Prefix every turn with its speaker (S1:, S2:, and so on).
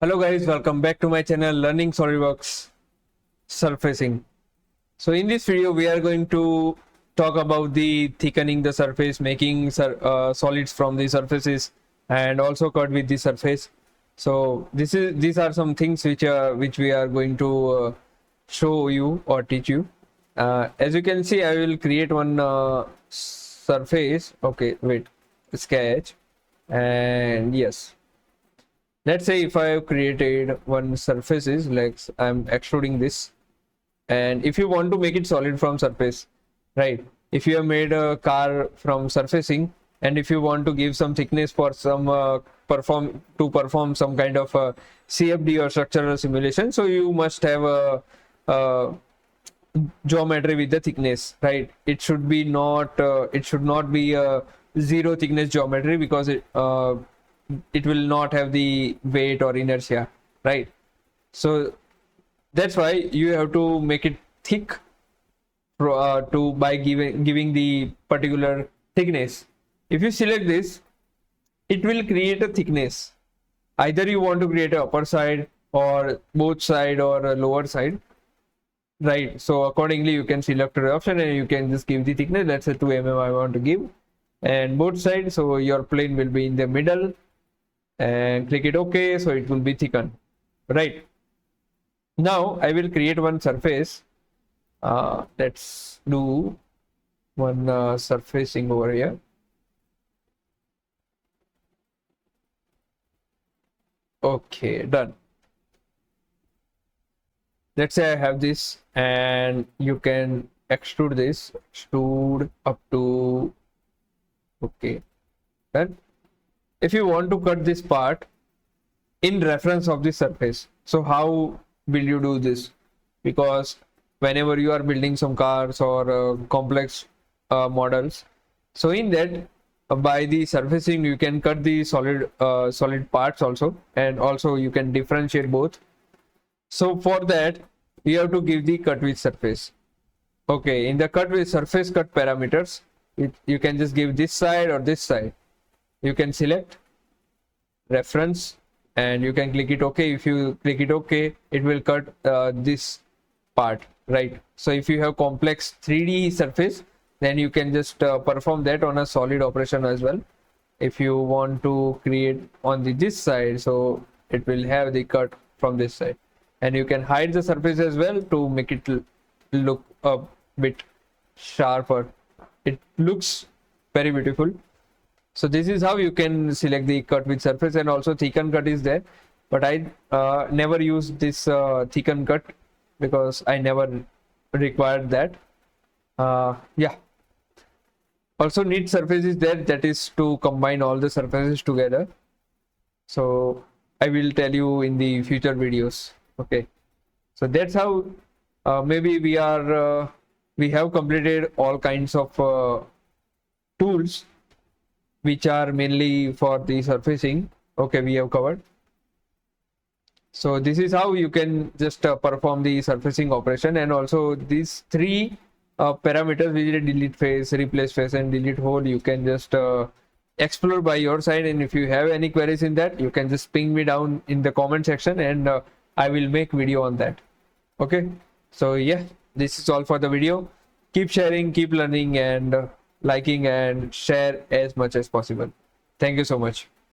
S1: Hello guys, welcome back to my channel Learning Solidworks Surfacing. So in this video we are going to talk about the thickening the surface, making solids from the surfaces and also cut with the surface. So these are some things which we are going to show you or teach you. As you can see, I will create one surface. Okay, wait, sketch, and yes. Let's say if I have created one surfaces, like I'm extruding this, and if you want to make it solid from surface, right? If you have made a car from surfacing, and if you want to give some thickness for some perform some kind of CFD or structural simulation, so you must have a geometry with the thickness, right? It should be not it should not be a zero thickness geometry, because it will not have the weight or inertia, right? So that's why you have to make it thick by giving the particular thickness. If you select this, it will create a thickness. Either you want to create a upper side or both side or a lower side, right? So accordingly you can select the option and you can just give the thickness. Let's say 2 mm I want to give, and both sides, so your plane will be in the middle, and click it OK, so it will be thickened, right? Now I will create one surface. Let's do one surfacing over here. Okay, done. Let's say I have this, and you can extrude this, extrude up to, okay, done. If you want to cut this part in reference of the surface, so how will you do this? Because whenever you are building some cars or complex models, so in that by the surfacing you can cut the solid parts also, and also you can differentiate both. So for that you have to give the cut with surface. Okay, in the cut with surface cut parameters, you can just give this side or this side. You can select reference and you can click it OK. If you click it OK, it will cut this part, right? So if you have complex 3D surface, then you can just perform that on a solid operation as well. If you want to create on this side, so it will have the cut from this side, and you can hide the surface as well to make it look a bit sharper. It looks very beautiful. So this is how you can select the cut with surface, and also thicken cut is there, but I never use this thicken cut because I never required that. Yeah, also neat surface is there, that is to combine all the surfaces together. So I will tell you in the future videos. Okay, so that's how maybe we have completed all kinds of tools which are mainly for the surfacing. Okay, we have covered. So this is how you can just perform the surfacing operation, and also these three parameters, which are delete face, replace face, and delete hole, you can just explore by your side. And if you have any queries in that, you can just ping me down in the comment section, and I will make video on that. Okay, so yeah, this is all for the video. Keep sharing, keep learning, and liking and share as much as possible. Thank you so much.